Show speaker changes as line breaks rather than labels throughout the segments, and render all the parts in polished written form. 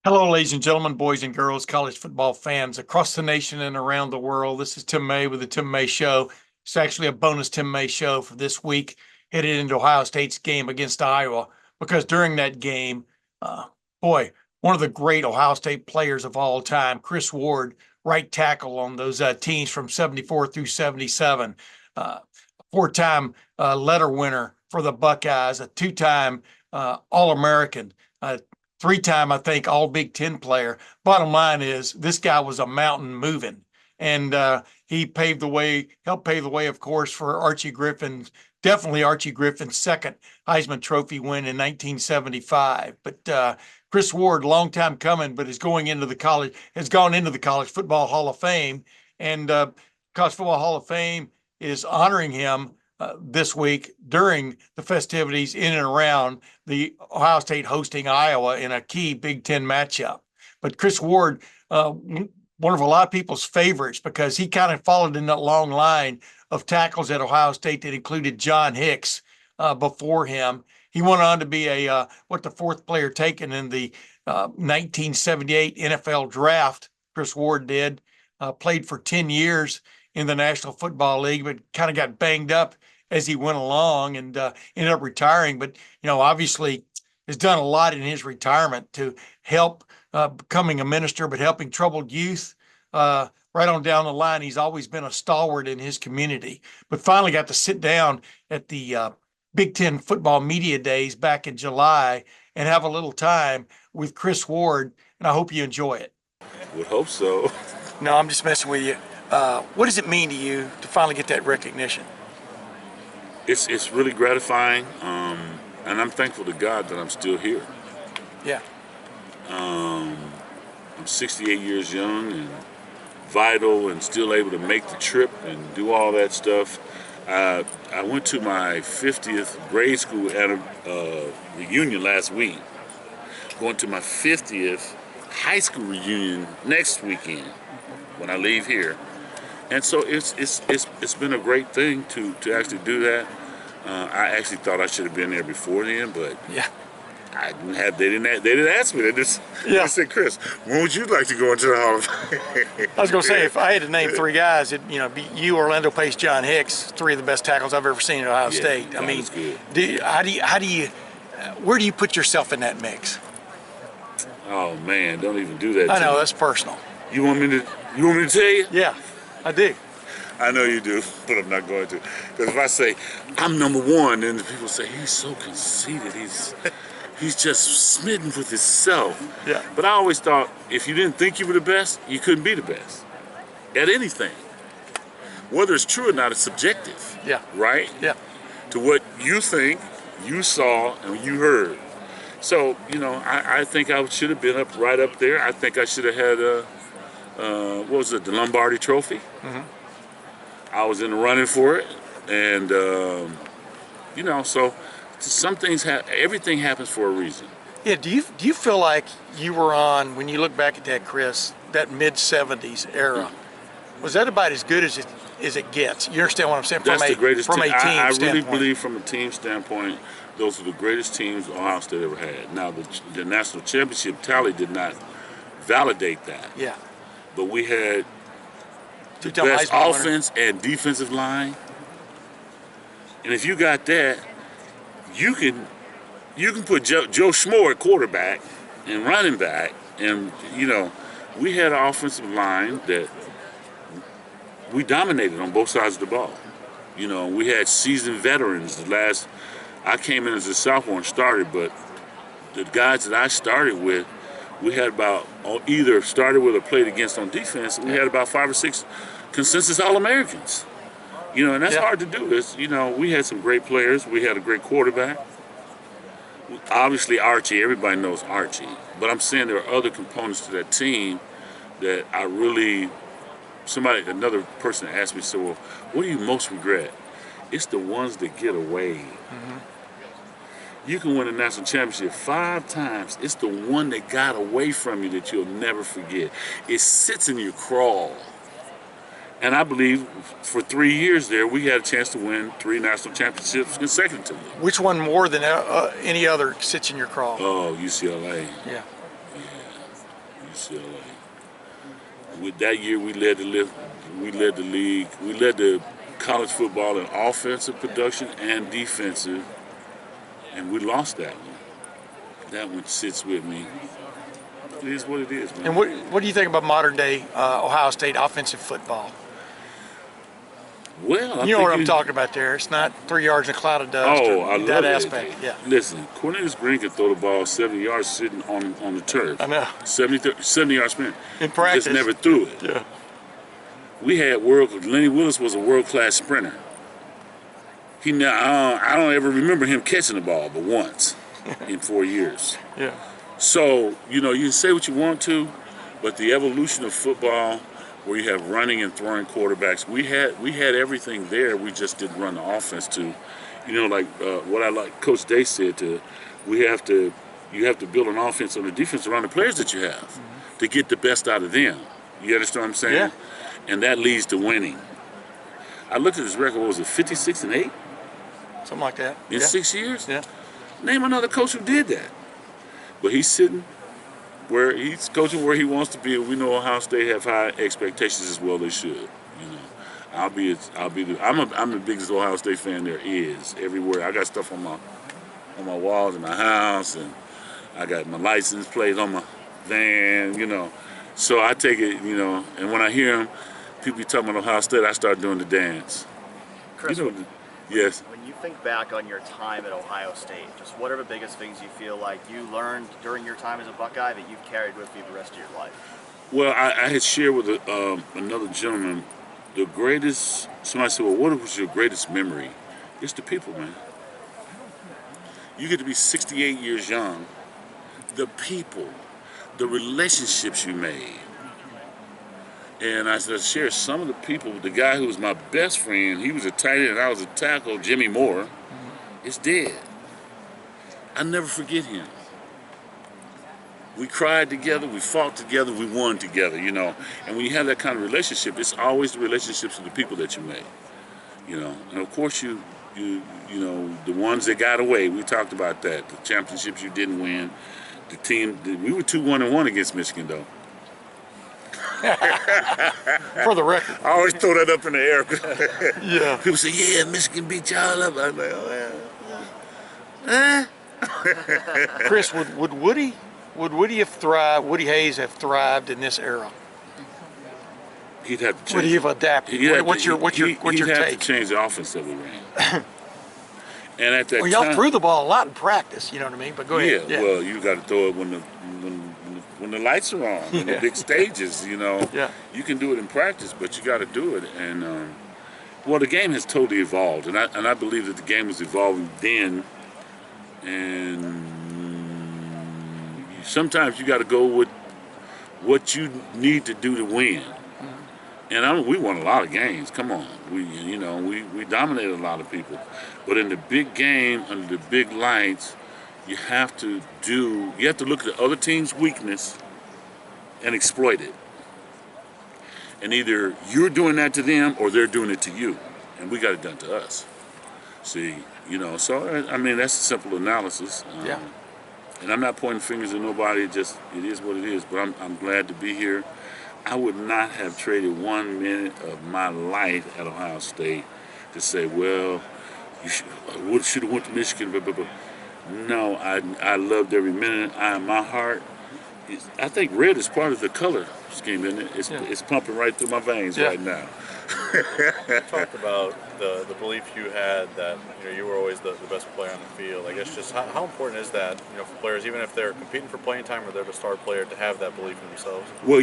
Hello, ladies and gentlemen, boys and girls, college football fans across the nation and around the world. This is Tim May with the Tim May Show. It's actually a bonus Tim May Show for this week, headed into Ohio State's game against Iowa, because during that game, uh, boy, one of the great Ohio State players of all time, Chris Ward, right tackle on those teams from 74 through 77, four-time letter winner for the Buckeyes, a two-time All-American, three-time, I think, all Big Ten player. Bottom line is this guy was a mountain moving. And he paved the way, helped pave the way, of course, for Archie Griffin's, definitely Archie Griffin's second Heisman Trophy win in 1975. But Chris Ward, long time coming, but has gone into the College Football Hall of Fame. And College Football Hall of Fame is honoring him this week during the festivities in and around the Ohio State hosting Iowa in a key Big Ten matchup. But Chris Ward, one of a lot of people's favorites, because he kind of followed in that long line of tackles at Ohio State that included John Hicks before him. He went on to be the fourth player taken in the 1978 NFL draft. Chris Ward did, played for 10 years in the National Football League, but kind of got banged up as he went along and ended up retiring. But, obviously has done a lot in his retirement to help becoming a minister, but helping troubled youth right on down the line. He's always been a stalwart in his community, but finally got to sit down at the Big Ten football media days back in July and have a little time with Chris Ward, and I hope you enjoy it.
Would hope so.
No, I'm just messing with you. What does it mean to you to finally get that recognition?
It's really gratifying, and I'm thankful to God that I'm still here.
Yeah.
I'm 68 years young and vital and still able to make the trip and do all that stuff. I went to my 50th grade school reunion last week. Going to my 50th high school reunion next weekend when I leave here. And so it's been a great thing to actually do that. I actually thought I should have been there before then, but
yeah,
they didn't ask me. They said, Chris, when would you like to go into the Hall of Fame?
I was going to say, if I had to name three guys, it'd be you, Orlando Pace, John Hicks, three of the best tackles I've ever seen at Ohio State. I mean, where do you put yourself in that mix?
Oh man, don't even do that.
I know, that's personal.
You want me to tell you?
Yeah, I do.
I know you do, but I'm not going to. Because if I say I'm number one, then the people say he's so conceited. He's just smitten with himself.
Yeah.
But I always thought if you didn't think you were the best, you couldn't be the best at anything. Whether it's true or not, it's subjective.
Yeah.
Right?
Yeah.
To what you think, you saw, and you heard. So, I think I should have been right up there. I think I should have had the Lombardi Trophy.
Mm-hmm.
I was in the running for it, and so some things everything happens for a reason.
Yeah. Do you feel like you were on, when you look back at that, Chris, that mid-'70s era? Was that about as good as it gets? You understand what I'm saying?
That's the greatest
from
team.
A team
I really
standpoint.
believe from a team standpoint, those are the greatest teams Ohio State ever had. Now, the national championship tally did not validate that.
Yeah.
But we had the
Two-time
best
Heisman winner.
offense and defensive line. And if you got that, you can put Joe Schmoe at quarterback and running back. And, we had an offensive line that we dominated on both sides of the ball. We had seasoned veterans. I came in as a sophomore and started, but the guys that I started with, we had either started with or played against on defense. We had about 5 or 6 consensus All-Americans. And that's hard to do. We had some great players. We had a great quarterback. Obviously, Archie, everybody knows Archie. But I'm saying there are other components to that team that I really, another person asked me, so, well, what do you most regret? It's the ones that get away. Mm-hmm. You can win a national championship 5 times. It's the one that got away from you that you'll never forget. It sits in your crawl. And I believe for 3 years there, we had a chance to win 3 national championships consecutively.
Which one more than any other sits in your craw?
Oh, UCLA.
Yeah.
UCLA. With that year, we led the league. We led the college football in offensive production and defensive, and we lost that one. That one sits with me. It is what it is, man.
And what do you think about modern day Ohio State offensive football?
Well,
You know what I'm talking about there. It's not 3 yards in a cloud of dust.
Oh,
or
I love
that
it.
aspect. Yeah.
Listen, Cornelius Green could throw the ball 70 yards sitting on the turf.
I know.
70-yard sprint.
In practice.
Just never threw it.
Yeah.
We had Lenny Willis was a world-class sprinter. I don't ever remember him catching the ball but once in 4 years.
Yeah.
So, you can say what you want to, but the evolution of football, where you have running and throwing quarterbacks, we had everything there. We just didn't run the offense to, what I like Coach Day said you have to build an offense on the defense around the players that you have to get the best out of them. You understand what I'm saying?
Yeah.
And that leads to winning. I looked at his record. What was it, 56-8
Something like that.
in 6 years?
Yeah.
Name another coach who did that. But he's sitting where he's coaching where he wants to be, and we know Ohio State have high expectations as well. They I'm the biggest Ohio State fan there is everywhere. I got stuff on my walls in my house, and I got my license plate on my van, So I take it, and when I hear them, people be talking about Ohio State, I start doing the dance.
Chris,
Yes.
when you think back on your time at Ohio State, just what are the biggest things you feel like you learned during your time as a Buckeye that you've carried with you the rest of your life?
Well, I had shared with another gentleman somebody said, well, what was your greatest memory? It's the people, man. You get to be 68 years young. The people, the relationships you made. And I said, share some of the people. The guy who was my best friend, he was a tight end and I was a tackle, Jimmy Moore, is dead. I never forget him. We cried together, we fought together, we won together, And when you have that kind of relationship, it's always the relationships with the people that you make, And of course, the ones that got away, we talked about that. The championships you didn't win, the team, we were 2-1-1 against Michigan, though.
For the record.
I always throw that up in the air.
Yeah.
People say, yeah, Michigan beat y'all up. I'm like, oh, yeah.
Chris, would Woody Hayes have thrived in this era?
He'd have to change.
Would he have adapted? What's your
He'd have
take?
to change the offense that we ran. And at that
Well, y'all
time,
threw the ball a lot in practice, you know what I mean? But go ahead.
Yeah, well, you got to throw it when the lights are on, when the big stages,
Yeah.
You can do it in practice, but you got to do it. And the game has totally evolved, and I believe that the game was evolving then. And sometimes you got to go with what you need to do to win. And we won a lot of games. Come on, we dominated a lot of people. But in the big game, under the big lights, you have to look at the other team's weakness and exploit it. And either you're doing that to them or they're doing it to you. And we got it done to us. See, so I mean that's a simple analysis.
Yeah.
And I'm not pointing fingers at nobody. It is what it is. But I'm glad to be here. I would not have traded 1 minute of my life at Ohio State to say, well, you should have went to Michigan. Blah, blah, blah. No, I loved every minute. My heart, I think red is part of the color scheme, isn't it? It's pumping right through my veins right now.
You talked about the belief you had that you were always the best player on the field. I guess just how important is that for players, even if they're competing for playing time or they're the star player, to have that belief in themselves?
Well,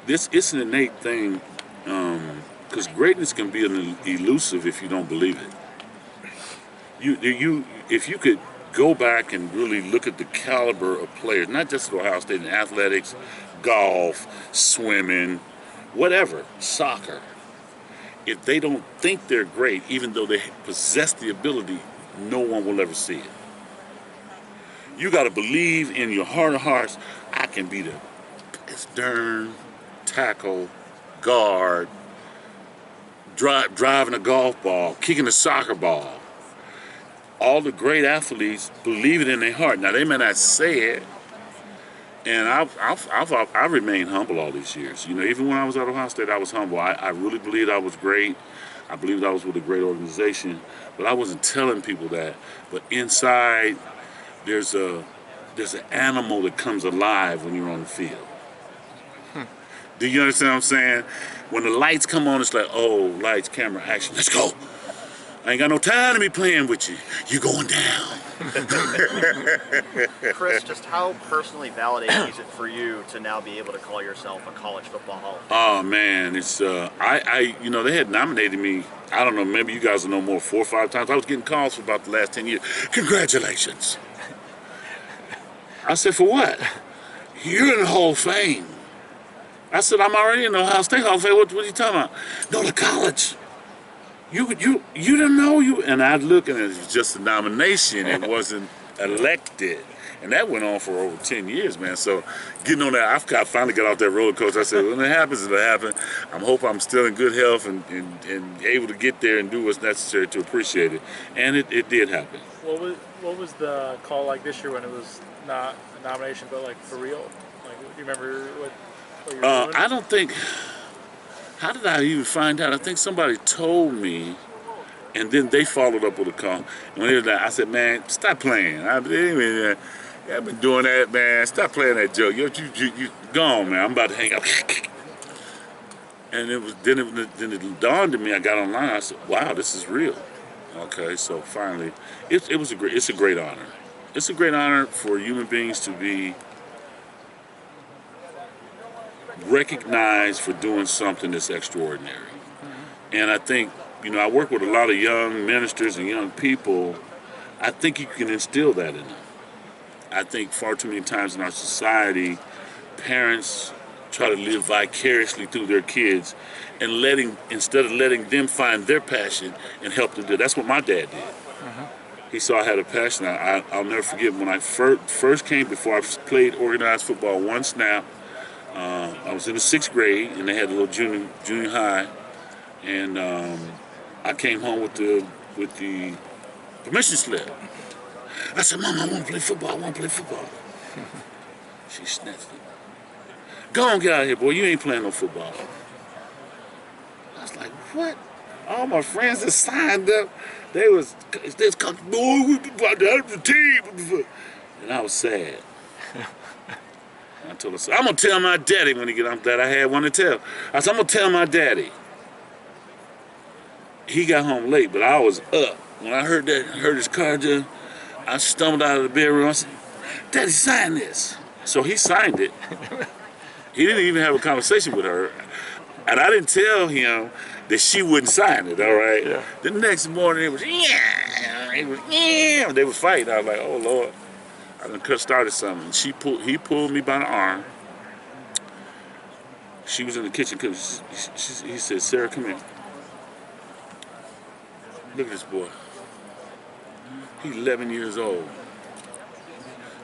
it's an innate thing because greatness can be elusive if you don't believe it. If you could go back and really look at the caliber of players, not just at Ohio State, in athletics, golf, swimming, whatever, soccer, if they don't think they're great, even though they possess the ability, no one will ever see it. You got to believe in your heart of hearts, I can be the best darn tackle, guard, driving a golf ball, kicking a soccer ball. All the great athletes believe it in their heart. Now, they may not say it, And I remained humble all these years. You know, even when I was at Ohio State, I was humble. I really believed I was great. I believed I was with a great organization, but I wasn't telling people that. But inside, there's an animal that comes alive when you're on the field. Do you understand what I'm saying? When the lights come on, it's like, oh, lights, camera, action, let's go. I ain't got no time to be playing with you. You're going down.
Chris, just how personally validating is it for you to now be able to call yourself a college football Hall of Famer?
Oh man, it's you know, they had nominated me. I don't know, maybe you guys will know more, 4 or 5 times. I was getting calls for about the last 10 years. Congratulations. I said, for what? You're in the Hall of Fame. I said, I'm already in the Ohio State Hall of Fame. What are you talking about? No, the college. You didn't know you, and I'd look and it was just a nomination. It wasn't elected, and that went on for over 10 years, man. So getting on that, I finally got off that roller coaster. I said, when it happens, it'll happen. I hope I'm still in good health and able to get there and do what's necessary to appreciate it, and it did happen.
What was the call like this year when it was not a nomination, but like for real? Like, do you remember what you were doing?
I don't think. How did I even find out? I think somebody told me, and then they followed up with a call. And when they were like, I said, man, stop playing. I've been doing that, man. Stop playing that joke. You gone, man. I'm about to hang up. And then it dawned on me. I got online. I said, wow, this is real. Okay, so finally, it's a great honor. It's a great honor for human beings to be recognized for doing something that's extraordinary. And I think, you know, I work with a lot of young ministers and young people. I think you can instill that in them. I think far too many times in our society, parents try to live vicariously through their kids and instead of letting them find their passion and help them do it. That's what my dad did. He saw I had a passion. I'll never forget when I first came, before I played organized football one snap. I was in the 6th grade, and they had a little junior high, and I came home with the permission slip. I said, Mom, I want to play football. I want to play football. She snatched it. Go on, get out of here, boy. You ain't playing no football. I was like, what? All my friends that signed up, they was boy, we about to have the team. And I was sad. I told her, I'm going to tell my daddy when he get on that I had one to tell. I said, I'm going to tell my daddy. He got home late, but I was up. When I heard his car just, I stumbled out of the bedroom. I said, Daddy, sign this. So he signed it. He didn't even have a conversation with her. And I didn't tell him that she wouldn't sign it, all right? Yeah. The next morning, it was, they was fighting. I was like, oh, Lord. I done started something. He pulled me by the arm. She was in the kitchen. He said, Sarah, come here. Look at this boy. He's 11 years old.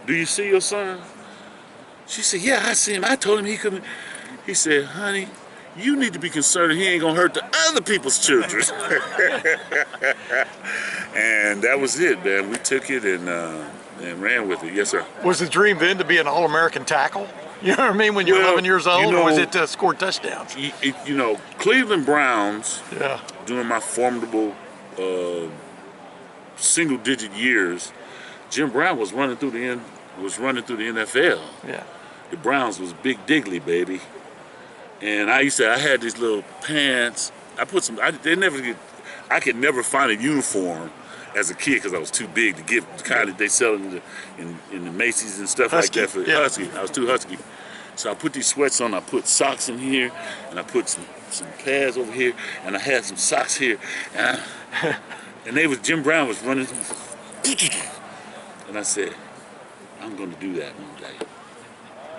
Do you see your son? She said, yeah, I see him. I told him he couldn't. He said, honey, you need to be concerned he ain't gonna hurt the other people's children. And that was it, man. We took it and ran with it. Yes, sir.
Was the dream then to be an All-American tackle? You know what I mean? When you're 11 years old, or was it to score touchdowns?
You know, Cleveland Browns, during my formidable single-digit years, Jim Brown was running through the NFL. Yeah. The Browns was Big Diggly, baby. And I had these little pants. I could never find a uniform as a kid because I was too big to get the kind that they sell in the Macy's and stuff like that for husky. I was too husky. So I put these sweats on, I put socks in here, and I put some pads over here, and I had some socks here. And Jim Brown was running. And I said, I'm going to do that one day.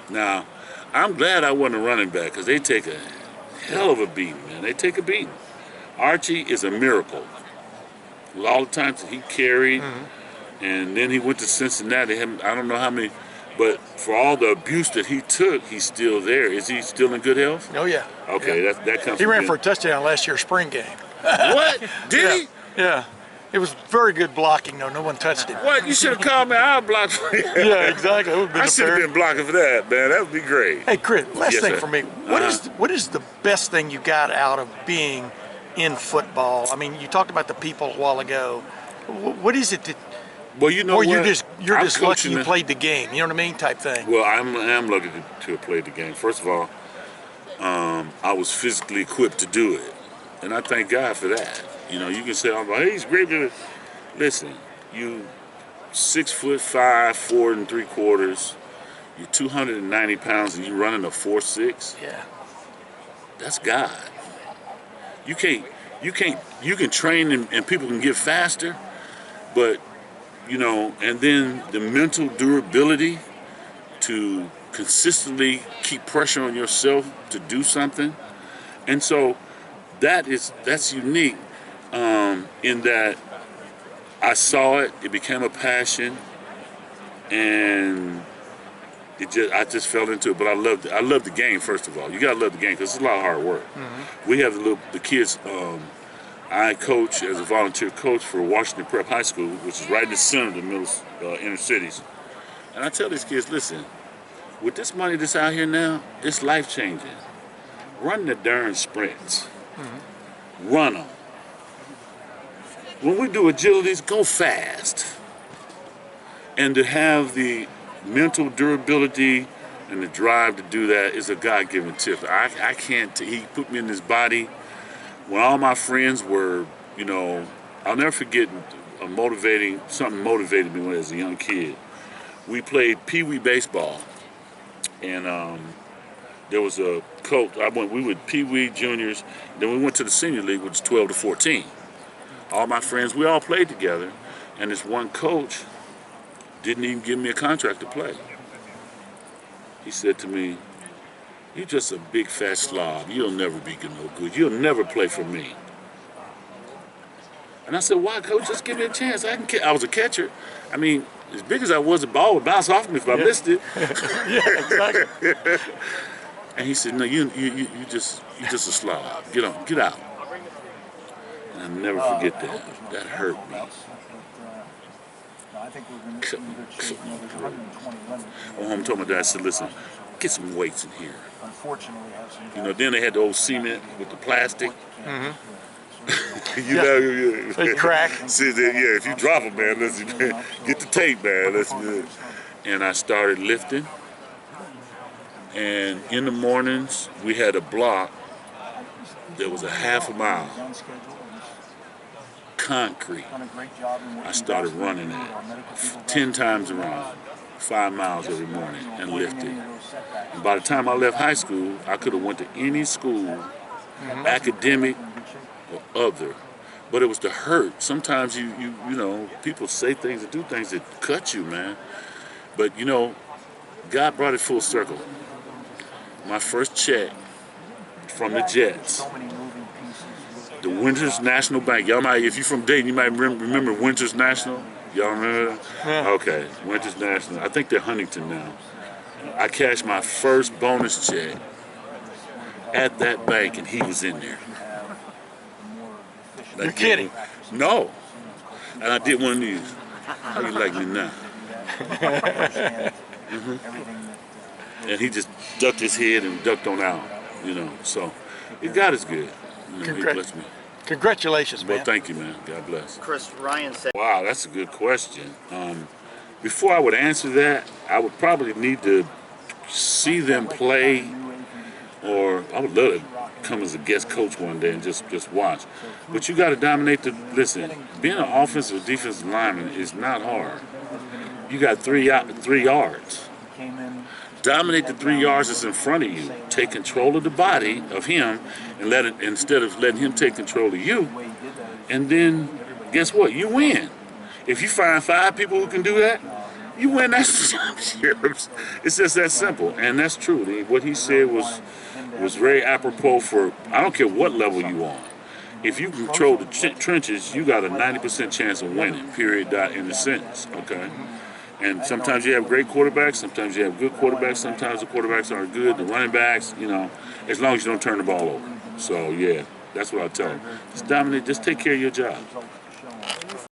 Now, I'm glad I wasn't a running back because they take a hell of a beating, man. They take a beating. Archie is a miracle. With all the times that he carried, and then he went to Cincinnati. I don't know how many, but for all the abuse that he took, he's still there. Is he still in good health?
Oh, yeah.
Okay, that comes
He ran for a touchdown last year's spring game.
What? Did he?
Yeah. It was very good blocking, though. No one touched him.
What? You should have called me. I'll block for you.
Yeah, exactly. That would have been
I should have been blocking for that, man. That would be great.
Hey, Chris, last
Yes,
thing
sir.
for me. What is the best thing you got out of being in football? I mean, you talked about the people a while ago. What is it that,
Well, you know
or
what?
you're just
I'm
lucky
coaching
you
the-
played the game? You know what I mean, type thing.
Well, I am lucky to have played the game. First of all, I was physically equipped to do it, and I thank God for that. You know, you can say, "Oh, hey, he's great." But listen, you 6'5", 4 3/4. You're 290 pounds, and you're running a 4.6.
Yeah.
That's God. You can train and people can get faster, but you know, and then the mental durability to consistently keep pressure on yourself to do something. And so that's unique in that I saw it, it became a passion, and I just fell into it. But I love the game. First of all, you gotta love the game because it's a lot of hard work. We have the kids. I coach as a volunteer coach for Washington Prep High School, which is right in the center of the middle inner cities. And I tell these kids, listen, with this money that's out here now, it's life changing. Run the darn sprints. Run them. When we do agilities, go fast. And to have the mental durability and the drive to do that is a God-given tip. I can't, he put me in this body. When all my friends were, you know, I'll never forget something motivated me when I was a young kid. We played Pee-wee baseball, and there was a coach. We were Pee-wee juniors, then we went to the senior league, which is 12 to 14. All my friends, we all played together, and this one coach didn't even give me a contract to play. He said to me, "You're just a big fat slob. You'll never be no good. You'll never play for me." And I said, "Why, coach? Just give me a chance. I was a catcher. I mean, as big as I was, the ball would bounce off me if I missed it."
Yeah, exactly.
And he said, "No, you just a slob. Get out." And I'll never forget that. That hurt me.
I think we're going to be in good shape. You know, there's 120 limits.
I went home and told my dad, I said, "Listen, get some weights in here."
Unfortunately, have some
You know, then they had the old cement with the plastic. You
Yeah.
know,
They crack.
See, yeah, if you drop them, man, listen, get the tape, man. Listen. And I started lifting. And in the mornings, we had a block that was a half a mile, concrete. I started running it 10 times around, 5 miles every morning, and lifted. And by the time I left high school, I could have went to any school, academic or other, but it was the hurt. Sometimes you know, people say things and do things that cut you, man. But you know, God brought it full circle. My first check from the Jets, the Winters National Bank. Y'all might, if you're from Dayton, you might remember Winters National. Y'all remember that?
Yeah.
Okay, Winters National. I think they're Huntington now. I cashed my first bonus check at that bank, and he was in there.
You're kidding.
No. And I did one of these. How you like me now? And he just ducked his head and ducked on out, you know. So, God is good. You know, he blessed me.
Congratulations, man.
Well, thank you, man. God bless.
Chris, Ryan said,
Wow, that's a good question. Before I would answer that, I would probably need to see them play, or I would love to come as a guest coach one day and just watch. But you got to dominate listen, being an offensive or defensive lineman is not hard. You got 3 yards. Dominate the 3 yards that's in front of you. Take control of the body of him and instead of letting him take control of you. And then guess what? You win. If you find 5 people who can do that, you win that championship. It's just that simple. And that's true. What he said was very apropos for, I don't care what level you on. If you control the trenches, you got a 90% chance of winning, period, dot, in a sentence, okay? And sometimes you have great quarterbacks, sometimes you have good quarterbacks, sometimes the quarterbacks aren't good, the running backs, you know, as long as you don't turn the ball over. So, yeah, that's what I tell them. Just dominate, just take care of your job.